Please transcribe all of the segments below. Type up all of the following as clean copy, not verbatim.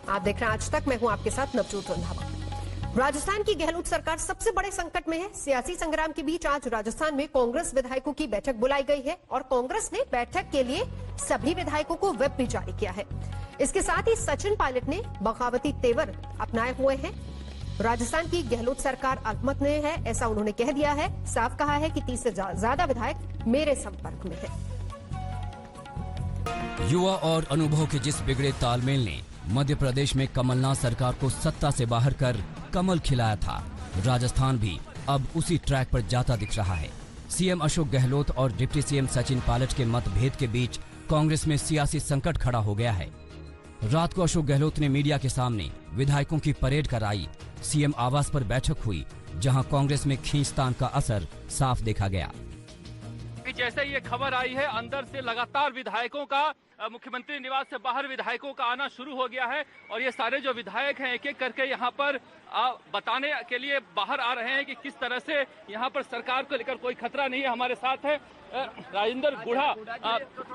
आप देख रहे हैं आज तक। मैं हूं आपके साथ नवजोत रंधावा। राजस्थान की गहलोत सरकार सबसे बड़े संकट में है। सियासी संग्राम के बीच आज राजस्थान में कांग्रेस विधायकों की बैठक बुलाई गई है और कांग्रेस ने बैठक के लिए सभी विधायकों को व्हिप भी जारी किया है। इसके साथ ही सचिन पायलट ने बगावती तेवर अपनाए हुए हैं। राजस्थान की गहलोत सरकार अल्पमत में है, ऐसा उन्होंने कह दिया है। साफ कहा है कि 30 से ज्यादा विधायक मेरे संपर्क में हैं। युवा और अनुभव के जिस बिगड़े तालमेल ने मध्य प्रदेश में कमलनाथ सरकार को सत्ता से बाहर कर कमल खिलाया था, राजस्थान भी अब उसी ट्रैक पर जाता दिख रहा है। सीएम अशोक गहलोत और डिप्टी सीएम सचिन पायलट के मतभेद के बीच कांग्रेस में सियासी संकट खड़ा हो गया है। रात को अशोक गहलोत ने मीडिया के सामने विधायकों की परेड कराई। सीएम आवास पर बैठक हुई, जहां कांग्रेस में खींचतान का असर साफ देखा गया। जैसे ये खबर आई है, अंदर से लगातार विधायकों का, मुख्यमंत्री निवास से बाहर विधायकों का आना शुरू हो गया है और ये सारे जो विधायक हैं एक एक करके यहाँ पर बताने के लिए बाहर आ रहे हैं कि किस तरह से यहाँ पर सरकार को लेकर कोई खतरा नहीं है। हमारे साथ है राजेंद्र गुढ़ा।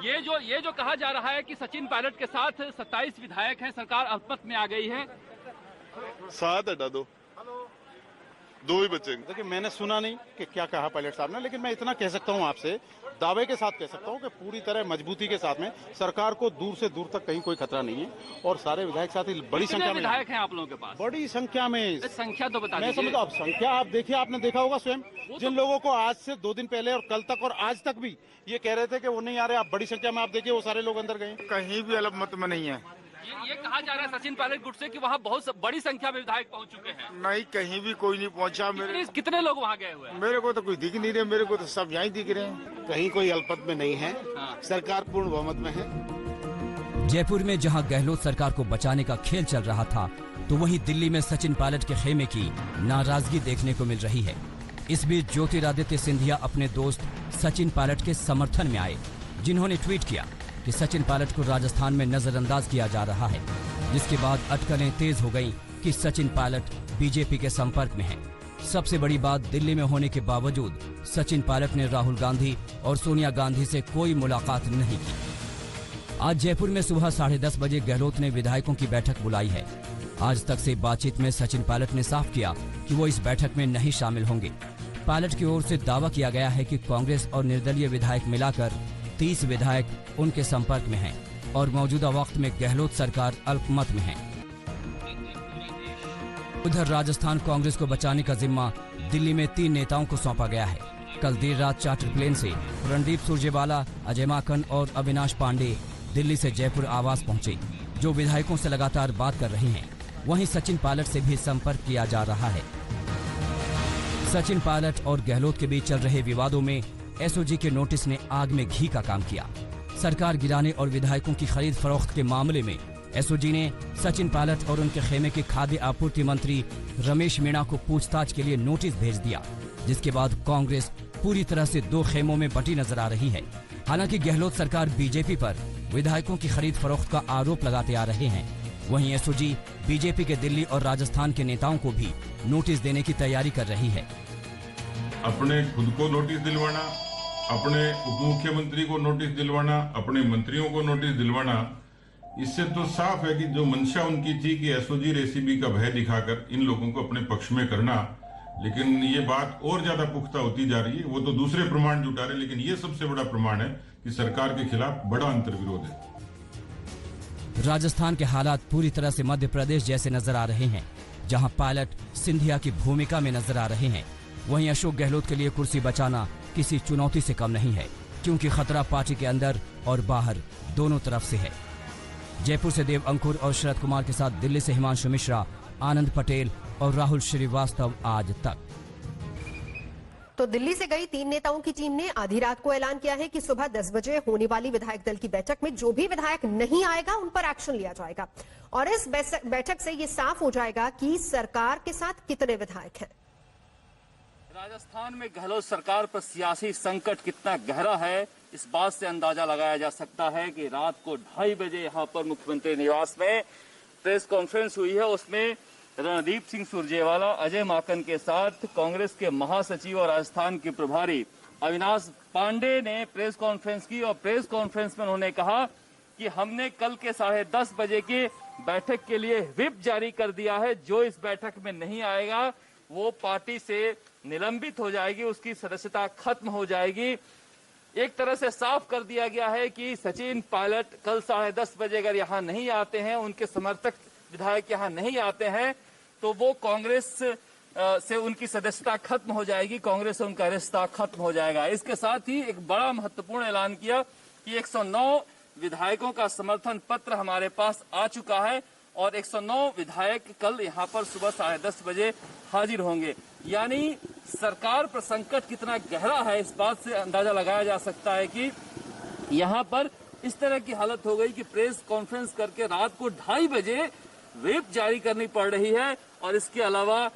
ये जो कहा जा रहा है कि सचिन पायलट के साथ 27 विधायक हैं, सरकार अल्पमत में आ गई है। 7 हटा दो, 2 ही बचेंगे। देखिए, मैंने सुना नहीं कि क्या कहा पायलट साहब ने, लेकिन मैं इतना कह सकता हूं, आपसे दावे के साथ कह सकता हूं कि पूरी तरह मजबूती के साथ में सरकार को दूर से दूर तक कहीं कोई खतरा नहीं है और सारे विधायक साथी बड़ी संख्या में विधायक हैं आप लोगों के पास? बड़ी संख्या में। संख्या तो बता मैं दीजिए। समझता हूं, संख्या आप देखिए, आपने देखा होगा स्वयं, जिन लोगों को आज से 2 दिन पहले और कल तक और आज तक भी ये कह रहे थे कि वो नहीं आ रहे, आप बड़ी संख्या में आप देखिए वो सारे लोग अंदर गए। कहीं भी अलग मत में नहीं है। ये कहा जा रहा है सचिन पायलट गुट से कि वहाँ बहुत बड़ी संख्या में विधायक पहुँच चुके हैं। नहीं, कहीं भी कोई नहीं पहुंचा। कितने लोग वहाँ गए हुए हैं? मेरे को तो कोई दिख नहीं रहे, मेरे को तो सब यहीं दिख रहे हैं। कहीं कोई अल्पमत में नहीं है। सरकार पूर्ण बहुमत में है। जयपुर में जहां गहलोत सरकार को बचाने का खेल चल रहा था, तो वहीं दिल्ली में सचिन पायलट के खेमे की नाराजगी देखने को मिल रही है। इस बीच ज्योतिरादित्य सिंधिया अपने दोस्त सचिन पायलट के समर्थन में आए, जिन्होंने ट्वीट किया कि सचिन पायलट को राजस्थान में नजरअंदाज किया जा रहा है, जिसके बाद अटकलें तेज हो गईं कि सचिन पायलट बीजेपी के संपर्क में हैं। सबसे बड़ी बात, दिल्ली में होने के बावजूद सचिन पायलट ने राहुल गांधी और सोनिया गांधी से कोई मुलाकात नहीं की। आज जयपुर में सुबह 10:30 बजे गहलोत ने विधायकों की बैठक बुलाई है। आज तक से बातचीत में सचिन पायलट ने साफ किया कि वो इस बैठक में नहीं शामिल होंगे। पायलट की ओर से दावा किया गया है कि कांग्रेस और निर्दलीय विधायक मिलाकर 30 विधायक उनके संपर्क में हैं और मौजूदा वक्त में गहलोत सरकार अल्पमत में है। उधर राजस्थान कांग्रेस को बचाने का जिम्मा दिल्ली में 3 नेताओं को सौंपा गया है। कल देर रात चार्टर प्लेन से रणदीप सुरजेवाला, अजय माकन और अविनाश पांडे दिल्ली से जयपुर आवास पहुंचे, जो विधायकों से लगातार बात कर रहे हैं। वहीं सचिन पायलट से भी संपर्क किया जा रहा है। सचिन पायलट और गहलोत के बीच चल रहे विवादों में एसओजी के नोटिस ने आग में घी का काम किया। सरकार गिराने और विधायकों की खरीद फरोख्त के मामले में एसओजी ने सचिन पायलट और उनके खेमे के खाद्य आपूर्ति मंत्री रमेश मीणा को पूछताछ के लिए नोटिस भेज दिया, जिसके बाद कांग्रेस पूरी तरह से 2 खेमों में बटी नजर आ रही है। हालांकि गहलोत सरकार बीजेपी पर विधायकों की खरीद फरोख्त का आरोप लगाते आ रहे हैं। वहीं एसओजी बीजेपी के दिल्ली और राजस्थान के नेताओं को भी नोटिस देने की तैयारी कर रही है। अपने खुद को नोटिस दिलवाना, अपने उप मुख्यमंत्री को नोटिस दिलवाना, अपने मंत्रियों को नोटिस दिलवाना, इससे तो साफ है कि जो मंशा उनकी थी कि एसओजी और एसीबी का भय दिखाकर इन लोगों को अपने पक्ष में करना, लेकिन ये बात और ज्यादा पुख्ता होती जा रही है। वो तो दूसरे प्रमाण जुटा रहे, लेकिन ये सबसे बड़ा प्रमाण है कि सरकार के खिलाफ बड़ा अंतर्विरोध है। राजस्थान के हालात पूरी तरह से मध्य प्रदेश जैसे नजर आ रहे हैं, जहां पायलट सिंधिया की भूमिका में नजर आ रहे हैं। वहीं अशोक गहलोत के लिए कुर्सी बचाना किसी चुनौती से कम नहीं है, क्योंकि खतरा पार्टी के अंदर और बाहर दोनों तरफ से है। जयपुर से देव अंकुर और शरद कुमार के साथ दिल्ली से हिमांशु मिश्रा, आनंद पटेल और राहुल श्रीवास्तव आज तक। तो दिल्ली से गई 3 नेताओं की टीम ने आधी रात को ऐलान किया है कि सुबह 10 बजे होने वाली विधायक दल की बैठक में जो भी विधायक नहीं आएगा उन पर एक्शन लिया जाएगा और इस बैठक से ये साफ हो जाएगा कि सरकार के साथ कितने विधायक हैं। राजस्थान में गहलोत सरकार पर सियासी संकट कितना गहरा है, इस बात से अंदाजा लगाया जा सकता है कि रात को 2:30 बजे यहाँ पर मुख्यमंत्री निवास में प्रेस कॉन्फ्रेंस हुई है। उसमें रणदीप सिंह सुरजेवाला, अजय माकन के साथ कांग्रेस के महासचिव और राजस्थान के प्रभारी अविनाश पांडे ने प्रेस कॉन्फ्रेंस की और प्रेस कॉन्फ्रेंस में उन्होंने कहा कि हमने कल के 10:30 बजे की बैठक के लिए व्हिप जारी कर दिया है। जो इस बैठक में नहीं आएगा वो पार्टी से निलंबित हो जाएगी, उसकी सदस्यता खत्म हो जाएगी। एक तरह से साफ कर दिया गया है कि सचिन पायलट कल 10:30 बजे अगर यहाँ नहीं आते हैं, उनके समर्थक विधायक यहाँ नहीं आते हैं, तो वो कांग्रेस से उनकी सदस्यता खत्म हो जाएगी, कांग्रेस से उनका रिश्ता खत्म हो जाएगा। इसके साथ ही एक बड़ा महत्वपूर्ण ऐलान किया कि 109 विधायकों का समर्थन पत्र हमारे पास आ चुका है और 109 विधायक कल यहाँ पर सुबह 10:30 बजे हाजिर होंगे। यानी सरकार पर संकट कितना गहरा है इस बात से अंदाजा लगाया जा सकता है कि यहाँ पर इस तरह की हालत हो गई कि प्रेस कॉन्फ्रेंस करके रात को 2:30 बजे व्हिप जारी करनी पड़ रही है और इसके अलावा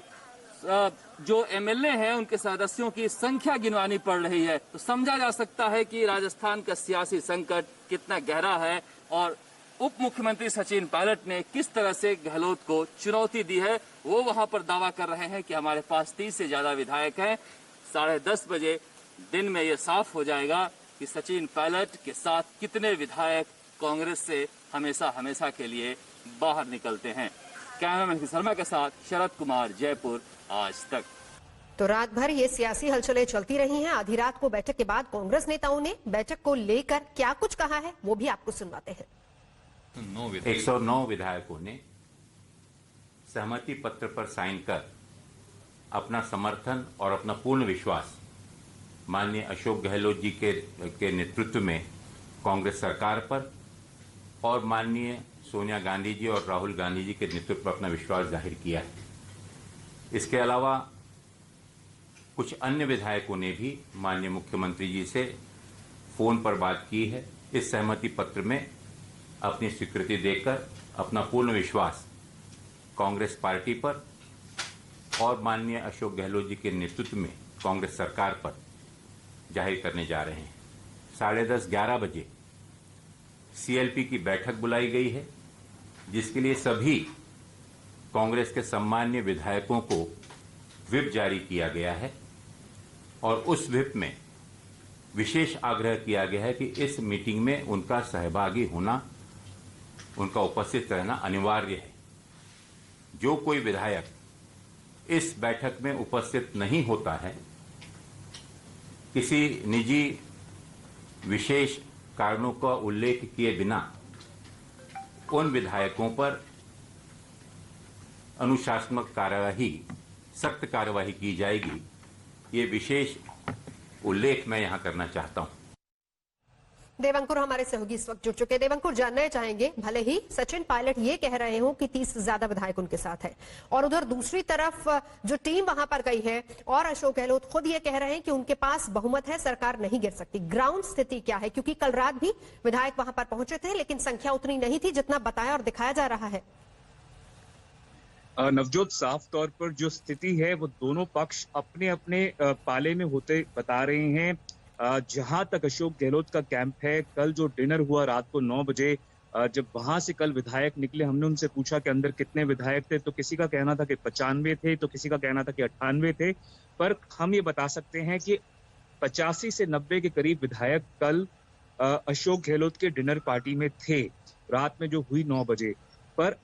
जो एमएलए हैं उनके सदस्यों की संख्या गिनवानी पड़ रही है। तो समझा जा सकता है कि राजस्थान का सियासी संकट कितना गहरा है और उप मुख्यमंत्री सचिन पायलट ने किस तरह से गहलोत को चुनौती दी है। वो वहां पर दावा कर रहे हैं कि हमारे पास 30 से ज्यादा विधायक हैं। 10:30 बजे दिन में ये साफ हो जाएगा कि सचिन पायलट के साथ कितने विधायक कांग्रेस से हमेशा हमेशा के लिए बाहर निकलते हैं। कैमरामैन शर्मा के साथ शरद कुमार, जयपुर, आज तक। तो रात भर ये सियासी हलचलें चलती रही हैं। आधी रात को बैठक के बाद कांग्रेस नेताओं ने बैठक को लेकर क्या कुछ कहा है वो भी आपको सुनवाते हैं। 109 विधायकों ने सहमति पत्र पर साइन कर अपना समर्थन और अपना पूर्ण विश्वास माननीय अशोक गहलोत जी के नेतृत्व में कांग्रेस सरकार पर और माननीय सोनिया गांधी जी और राहुल गांधी जी के नेतृत्व पर अपना विश्वास जाहिर किया है। इसके अलावा कुछ अन्य विधायकों ने भी माननीय मुख्यमंत्री जी से फोन पर बात की है। इस सहमति पत्र में अपनी स्वीकृति देकर अपना पूर्ण विश्वास कांग्रेस पार्टी पर और माननीय अशोक गहलोत जी के नेतृत्व में कांग्रेस सरकार पर जाहिर करने जा रहे हैं। 10:30-11 बजे सीएलपी की बैठक बुलाई गई है, जिसके लिए सभी कांग्रेस के सम्मान्य विधायकों को व्हिप जारी किया गया है और उस व्हिप में विशेष आग्रह किया गया है कि इस मीटिंग में उनका सहभागी होना, उनका उपस्थित रहना अनिवार्य है। जो कोई विधायक इस बैठक में उपस्थित नहीं होता है, किसी निजी विशेष कारणों का उल्लेख किए बिना उन विधायकों पर अनुशासनात्मक कार्यवाही, सख्त कार्यवाही की जाएगी। ये विशेष उल्लेख मैं यहां करना चाहता हूं। देवंकुर हमारे सहयोगी इस वक्त जुड़ चुके हैं। देवंकुर, जानना चाहेंगे, भले ही सचिन पायलट ये कह रहे हो कि 30 से ज्यादा विधायक उनके साथ है और उधर दूसरी तरफ जो टीम वहां पर गई है और अशोक गहलोत खुद ये कह रहे हैं कि उनके पास बहुमत है, सरकार नहीं गिर सकती। ग्राउंड स्थिति क्या है? क्योंकि कल रात भी विधायक वहां पर पहुंचे थे लेकिन संख्या उतनी नहीं थी जितना बताया और दिखाया जा रहा है। नवजोत, साफ तौर पर जो स्थिति है वो दोनों पक्ष अपने अपने पाले में होते बता रहे हैं। जहां तक अशोक गहलोत का कैंप है, कल जो डिनर हुआ रात को 9 बजे, जब वहां से कल विधायक निकले, हमने उनसे पूछा कि अंदर कितने विधायक थे, तो किसी का कहना था कि 95 थे, तो किसी का कहना था कि 98 थे। पर हम ये बता सकते हैं कि 85 से 90 के करीब विधायक कल अशोक गहलोत के डिनर पार्टी में थे, रात में जो हुई 9 बजे। पर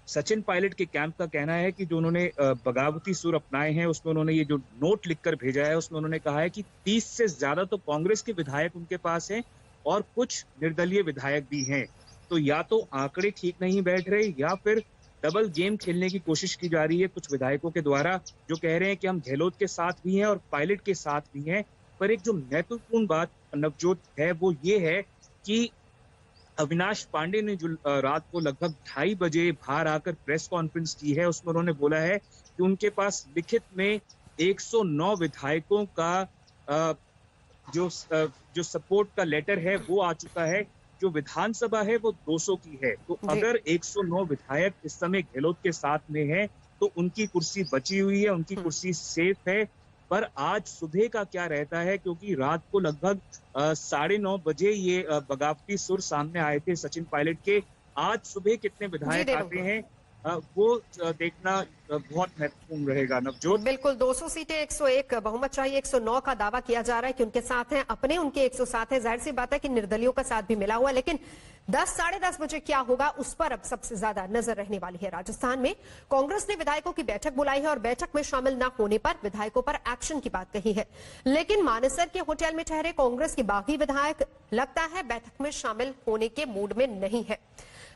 सचिन पायलट के कैंप का कहना है कि जो उन्होंने बगावती सुर अपनाए हैं, उसमें उन्होंने ये जो नोट लिखकर भेजा है, उसमें उन्होंने कहा है कि 30 से ज्यादा तो कांग्रेस के विधायक उनके पास हैं और कुछ निर्दलीय विधायक भी हैं। तो या तो आंकड़े ठीक नहीं बैठ रहे या फिर डबल गेम खेलने की कोशिश की जा रही है कुछ विधायकों के द्वारा, जो कह रहे हैं कि हम गहलोत के साथ भी हैं और पायलट के साथ भी हैं। पर एक जो महत्वपूर्ण बात नवजोत है वो ये है कि अविनाश पांडे ने जो रात को लगभग 2:30 बजे बाहर आकर प्रेस कॉन्फ्रेंस की है, उसमें उन्होंने बोला है कि उनके पास लिखित में 109 विधायकों का जो सपोर्ट का लेटर है वो आ चुका है। जो विधानसभा है वो 200 की है, तो अगर 109 विधायक इस समय गहलोत के साथ में है तो उनकी कुर्सी बची हुई है, उनकी कुर्सी सेफ है। पर आज सुबह का क्या रहता है, क्योंकि रात को लगभग 9:30 बजे ये बगावती सुर सामने आए थे सचिन पायलट के। आज सुबह कितने विधायक आते हैं वो देखना बहुत महत्वपूर्ण रहेगा नवजोत। बिल्कुल, 200 सीटें, 101 बहुमत चाहिए, 109 का दावा किया जा रहा है कि उनके साथ हैं, अपने उनके 107 है। जाहिर सी बात है कि निर्दलियों का साथ भी मिला हुआ, लेकिन 10 साढ़े 10 बजे क्या होगा उस पर अब सबसे ज्यादा नजर रहने वाली है। राजस्थान में कांग्रेस ने विधायकों की बैठक बुलाई है और बैठक में शामिल न होने पर विधायकों पर एक्शन की बात कही है। लेकिन मानेसर के होटल में ठहरे कांग्रेस के बागी विधायक लगता है बैठक में शामिल होने के मूड में नहीं है।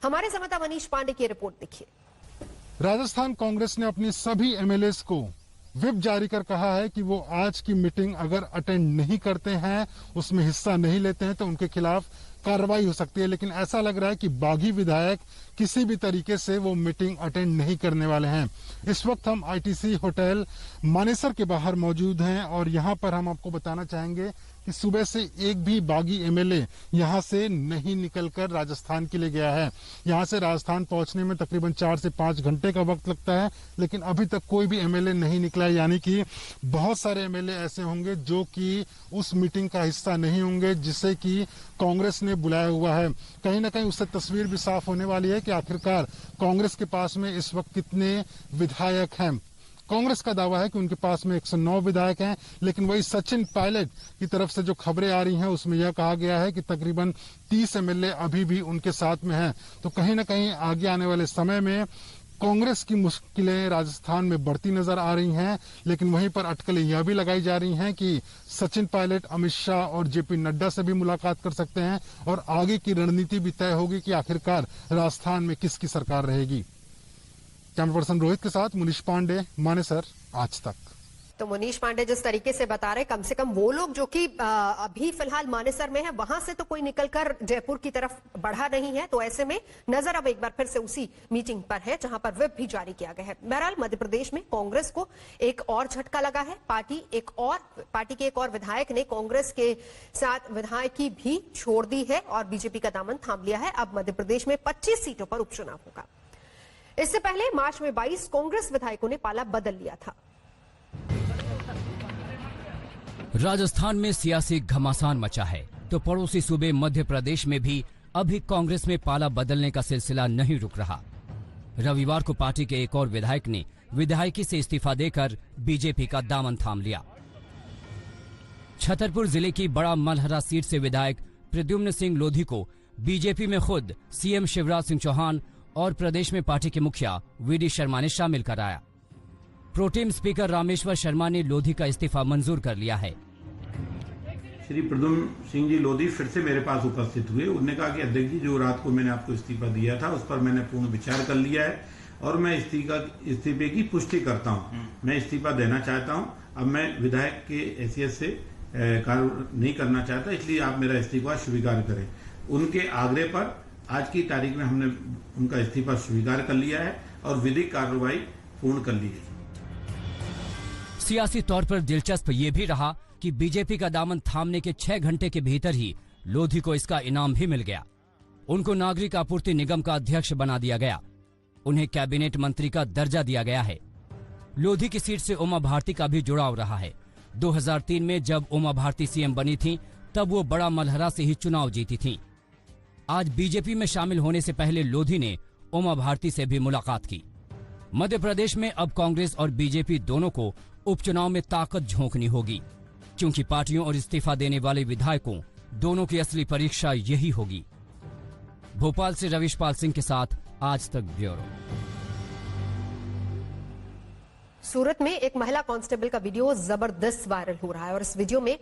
हमारे संवाददाता मनीष पांडे की रिपोर्ट देखिए। राजस्थान कांग्रेस ने अपनी सभी एमएलएस को व्हिप जारी कर कहा है कि वो आज की मीटिंग अगर अटेंड नहीं करते हैं, उसमें हिस्सा नहीं लेते हैं तो उनके खिलाफ कार्रवाई हो सकती है। लेकिन ऐसा लग रहा है कि बागी विधायक किसी भी तरीके से वो मीटिंग अटेंड नहीं करने वाले हैं। इस वक्त हम आईटीसी होटल मानेसर के बाहर मौजूद हैं और यहाँ पर हम आपको बताना चाहेंगे कि सुबह से एक भी बागी एमएलए यहाँ से नहीं निकलकर राजस्थान के लिए गया है। यहाँ से राजस्थान पहुंचने में तकरीबन 4 से 5 घंटे का वक्त लगता है, लेकिन अभी तक कोई भी एमएलए नहीं निकला है। यानी कि बहुत सारे एमएलए ऐसे होंगे जो कि उस मीटिंग का हिस्सा नहीं होंगे जिसे कि कांग्रेस ने बुलाया हुआ है। कहीं ना कहीं उससे तस्वीर भी साफ होने वाली है कि आखिरकार कांग्रेस के पास में इस वक्त कितने विधायक हैं। कांग्रेस का दावा है कि उनके पास में 109 विधायक हैं, लेकिन वही सचिन पायलट की तरफ से जो खबरें आ रही हैं उसमें यह कहा गया है कि तकरीबन 30 एमएलए अभी भी उनके साथ में हैं। तो कहीं ना कहीं आगे आने वाले समय में कांग्रेस की मुश्किलें राजस्थान में बढ़ती नजर आ रही हैं। लेकिन वहीं पर अटकलें यह भी लगाई जा रही हैं कि सचिन पायलट अमित शाह और जेपी नड्डा से भी मुलाकात कर सकते हैं और आगे की रणनीति भी तय होगी कि आखिरकार राजस्थान में किसकी सरकार रहेगी। कैमरा पर्सन रोहित के साथ मुनीष पांडे, मानेसर, आज तक। तो मुनीष पांडे जिस तरीके से बता रहे, कम से कम वो लोग जो कि अभी फिलहाल मानेसर में है वहां से तो कोई निकलकर जयपुर की तरफ बढ़ा नहीं है। तो ऐसे में नजर अब एक बार फिर से उसी मीटिंग पर है जहां पर व्हिप भी जारी किया गया है। बहरहाल मध्य प्रदेश में कांग्रेस को एक और झटका लगा है। पार्टी के एक और विधायक ने कांग्रेस के साथ विधायकी भी छोड़ दी है और बीजेपी का दामन थाम लिया है। अब मध्य प्रदेश में 25 सीटों पर उपचुनाव होगा। इससे पहले मार्च में 22 कांग्रेस विधायकों ने पाला बदल लिया था। राजस्थान में सियासी घमासान मचा है तो पड़ोसी सूबे मध्य प्रदेश में भी अभी कांग्रेस में पाला बदलने का सिलसिला नहीं रुक रहा। रविवार को पार्टी के एक और विधायक ने विधायकी से इस्तीफा देकर बीजेपी का दामन थाम लिया। छतरपुर जिले की बड़ा मलहरा सीट से विधायक प्रद्युम्न सिंह लोधी को बीजेपी में खुद सीएम शिवराज सिंह चौहान और प्रदेश में पार्टी के मुखिया वीडी शर्मा ने शामिल कराया। प्रोटेम स्पीकर रामेश्वर शर्मा ने लोधी का इस्तीफा मंजूर कर लिया है। श्री प्रद्युम्न सिंह जी लोधी फिर से मेरे पास उपस्थित हुए। उन्होंने कहा कि अध्यक्ष जी, जो रात को मैंने आपको इस्तीफा दिया था उस पर मैंने पूर्ण विचार कर लिया है और मैं इस्तीफे की पुष्टि करता हूं। मैं इस्तीफा देना चाहता हूं। अब मैं विधायक के हैसियत से कार्य नहीं करना चाहता, इसलिए आप मेरा इस्तीफा स्वीकार करें। उनके आग्रह पर आज की तारीख में हमने उनका इस्तीफा स्वीकार कर लिया है और विधिक कार्रवाई पूर्ण कर ली है। सियासी तौर पर दिलचस्प ये भी रहा कि बीजेपी का दामन थामने के 6 घंटे के भीतर ही लोधी को इसका इनाम भी मिल गया। उनको नागरिक आपूर्ति निगम का अध्यक्ष बना दिया गया। उन्हें कैबिनेट मंत्री का दर्जा दिया गया है। लोधी की सीट से उमा भारती का भी जुड़ाव रहा है। 2003 में जब उमा भारती सीएम बनी थी तब वो बड़ा मलहरा से ही चुनाव जीती थी। आज बीजेपी में शामिल होने से पहले लोधी ने उमा भारती से भी मुलाकात की। मध्य प्रदेश में अब कांग्रेस और बीजेपी दोनों को उपचुनाव में ताकत झोंकनी होगी, क्योंकि पार्टियों और इस्तीफा देने वाले विधायकों दोनों की असली परीक्षा यही होगी। भोपाल से रविशपाल सिंह के साथ आज तक ब्यूरो। सूरत में एक महिला कांस्टेबल का वीडियो जबरदस्त वायरल हो रहा है और इस वीडियो में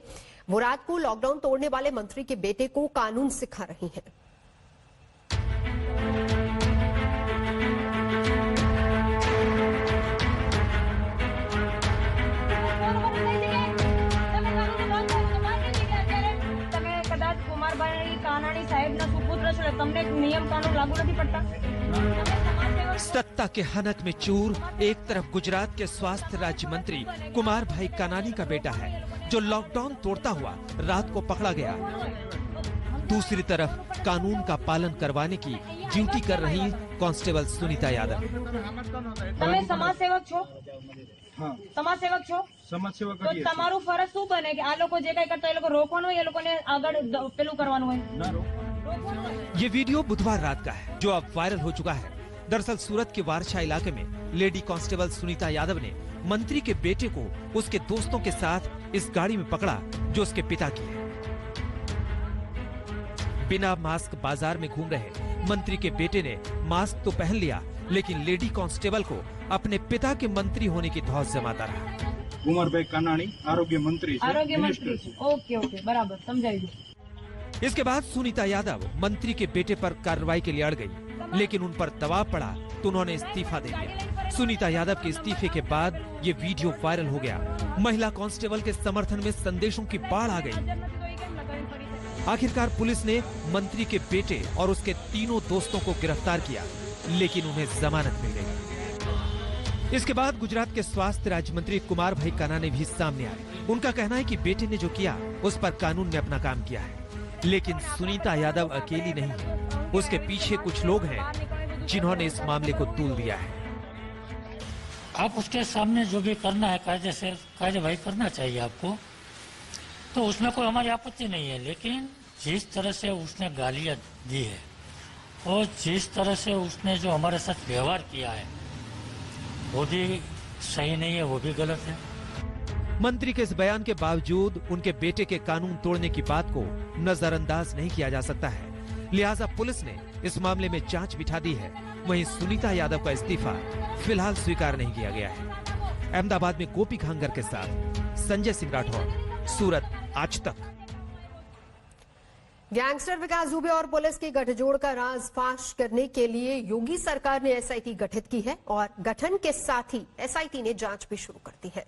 वो रात को लॉकडाउन तोड़ने वाले मंत्री के बेटे को कानून सिखा रही हैं। सत्ता के हनक में चूर एक तरफ गुजरात के स्वास्थ्य राज्य मंत्री कुमार भाई कानानी का बेटा है जो लॉकडाउन तोड़ता हुआ रात को पकड़ा गया। दूसरी तरफ कानून का पालन करवाने की ड्यूटी कर रही कांस्टेबल सुनीता यादव। તમે સમાજસેવક છો? સમાજસેવક છો? તો તમારું ફરજ શું બને કે આ લોકો જે કઈ કરતા એ લોકો રોકવાનું હોય, એ લોકોને આગળ પેલું કરવાનું હોય। ये वीडियो बुधवार रात का है जो अब वायरल हो चुका है। दरअसल सूरत के वारछा इलाके में लेडी कांस्टेबल सुनीता यादव ने मंत्री के बेटे को उसके दोस्तों के साथ इस गाड़ी में पकड़ा जो उसके पिता की है। बिना मास्क बाजार में घूम रहे मंत्री के बेटे ने मास्क तो पहन लिया, लेकिन लेडी कांस्टेबल को अपने पिता के मंत्री होने की धौंस जमाता रहा। कुमारभाई कानाणी आरोग्य मंत्री ओके ओके बराबर समझाइए। इसके बाद सुनीता यादव मंत्री के बेटे पर कार्रवाई के लिए अड़ गई, लेकिन उन पर दबाव पड़ा तो उन्होंने इस्तीफा दे दिया। सुनीता यादव के इस्तीफे के बाद ये वीडियो वायरल हो गया। महिला कांस्टेबल के समर्थन में संदेशों की बाढ़ आ गई। आखिरकार पुलिस ने मंत्री के बेटे और उसके तीनों दोस्तों को गिरफ्तार किया, लेकिन उन्हें जमानत मिल गई। इसके बाद गुजरात के स्वास्थ्य राज्य मंत्री कुमार भाई कानानी भी सामने आए। उनका कहना है कि बेटे ने जो किया उस पर कानून ने अपना काम किया है, लेकिन सुनीता यादव अकेली नहीं है। उसके पीछे कुछ लोग हैं जिन्होंने इस मामले को तूल दिया है। आप उसके सामने जो भी करना है कार्यवाही करना चाहिए आपको, तो उसमें कोई हमारी आपत्ति नहीं है। लेकिन जिस तरह से उसने गालियां दी है और जिस तरह से उसने जो हमारे साथ व्यवहार किया है वो भी सही नहीं है, वो भी गलत है। मंत्री के इस बयान के बावजूद उनके बेटे के कानून तोड़ने की बात को नजरअंदाज नहीं किया जा सकता है, लिहाजा पुलिस ने इस मामले में जांच बिठा दी है। वहीं सुनीता यादव का इस्तीफा फिलहाल स्वीकार नहीं किया गया है। अहमदाबाद में गोपी खांगर के साथ संजय सिंह राठौर, सूरत, आज तक। गैंगस्टर विकास दुबे और पुलिस के गठजोड़ का राज फाश करने के लिए योगी सरकार ने एसआईटी गठित की है और गठन के साथ ही एसआईटी ने जांच भी शुरू कर दी है।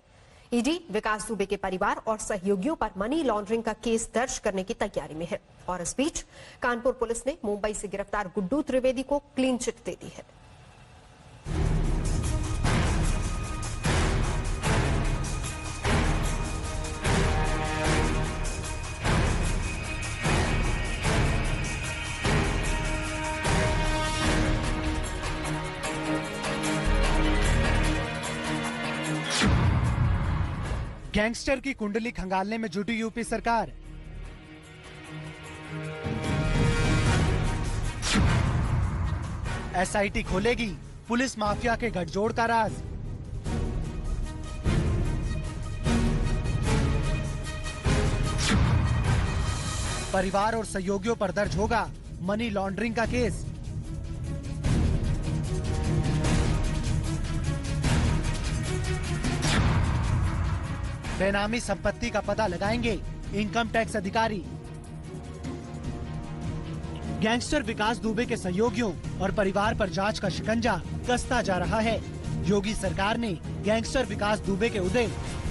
ईडी विकास दुबे के परिवार और सहयोगियों पर मनी लॉन्ड्रिंग का केस दर्ज करने की तैयारी में है और इस बीच कानपुर पुलिस ने मुंबई से गिरफ्तार गुड्डू त्रिवेदी को क्लीन चिट दे दी है। गैंगस्टर की कुंडली खंगालने में जुटी यूपी सरकार। एसआईटी खोलेगी पुलिस माफिया के गठजोड़ का राज। परिवार और सहयोगियों पर दर्ज होगा मनी लॉन्ड्रिंग का केस। बेनामी संपत्ति का पता लगाएंगे इनकम टैक्स अधिकारी। गैंगस्टर विकास दुबे के सहयोगियों और परिवार पर जांच का शिकंजा कसता जा रहा है। योगी सरकार ने गैंगस्टर विकास दुबे के उदय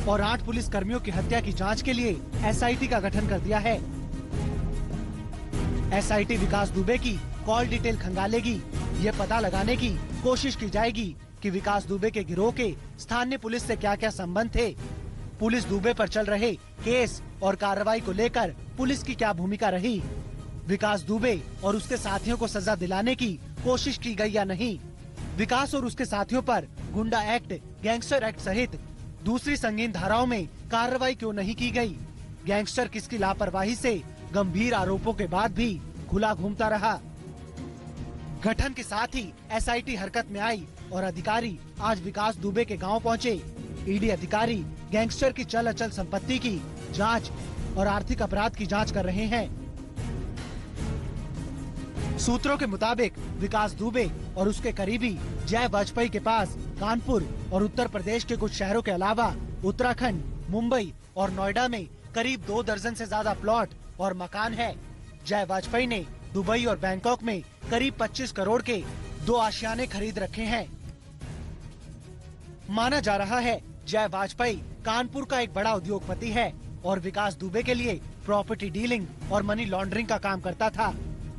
और 8 पुलिस कर्मियों की हत्या की जांच के लिए एसआईटी का गठन कर दिया है। एसआईटी विकास दुबे की कॉल डिटेल खंगालेगी। ये पता लगाने की कोशिश की जाएगी कि विकास दुबे के गिरोह के स्थानीय पुलिस से क्या क्या संबंध थे। पुलिस दुबे पर चल रहे केस और कार्रवाई को लेकर पुलिस की क्या भूमिका रही। विकास दुबे और उसके साथियों को सजा दिलाने की कोशिश की गई या नहीं। विकास और उसके साथियों पर गुंडा एक्ट, गैंगस्टर एक्ट सहित दूसरी संगीन धाराओं में कार्रवाई क्यों नहीं की गई। गैंगस्टर किसकी लापरवाही से गंभीर आरोपों के बाद भी खुला घूमता रहा। गठन के साथ ही एसआईटी हरकत में आई और अधिकारी आज विकास दुबे के गांव पहुंचे। ईडी अधिकारी गैंगस्टर की चल अचल संपत्ति की जांच और आर्थिक अपराध की जांच कर रहे हैं। सूत्रों के मुताबिक विकास दुबे और उसके करीबी जय वाजपेयी के पास कानपुर और उत्तर प्रदेश के कुछ शहरों के अलावा उत्तराखंड, मुंबई और नोएडा में करीब 2 दर्जन से ज्यादा प्लॉट और मकान है। जय वाजपेयी ने दुबई और बैंकॉक में करीब 25 करोड़ के 2 आशियाने खरीद रखे हैं। माना जा रहा है जय वाजपेयी कानपुर का एक बड़ा उद्योगपति है और विकास दुबे के लिए प्रॉपर्टी डीलिंग और मनी लॉन्ड्रिंग का काम करता था।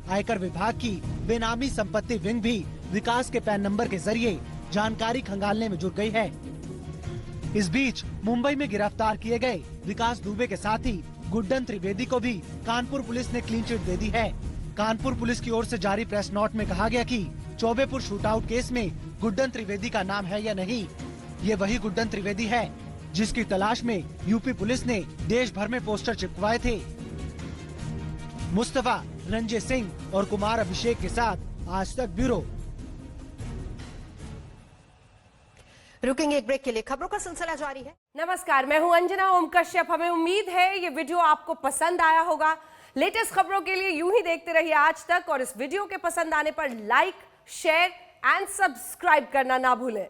आयकर विभाग की बेनामी संपत्ति विंग भी विकास के पैन नंबर के जरिए जानकारी खंगालने में जुट गई है। इस बीच मुंबई में गिरफ्तार किए गए विकास दुबे के साथी गुड्डन त्रिवेदी को भी कानपुर पुलिस ने क्लीन चिट दे दी है। कानपुर पुलिस की ओर से जारी प्रेस नोट में कहा गया कि चौबेपुर शूटआउट केस में गुड्डन त्रिवेदी का नाम है या नहीं। ये वही गुड्डन त्रिवेदी है जिसकी तलाश में यूपी पुलिस ने देश भर में पोस्टर चिपकवाए थे। मुस्तफा, रंजय सिंह और कुमार अभिषेक के साथ आज तक ब्यूरो। रुकेंगे एक ब्रेक के लिए, खबरों का सिलसिला जारी है। नमस्कार, मैं हूं अंजना ओम कश्यप। हमें उम्मीद है ये वीडियो आपको पसंद आया होगा। लेटेस्ट खबरों के लिए यूं ही देखते रहिए आज तक और इस वीडियो के पसंद आने पर लाइक, शेयर एंड सब्सक्राइब करना ना भूलें।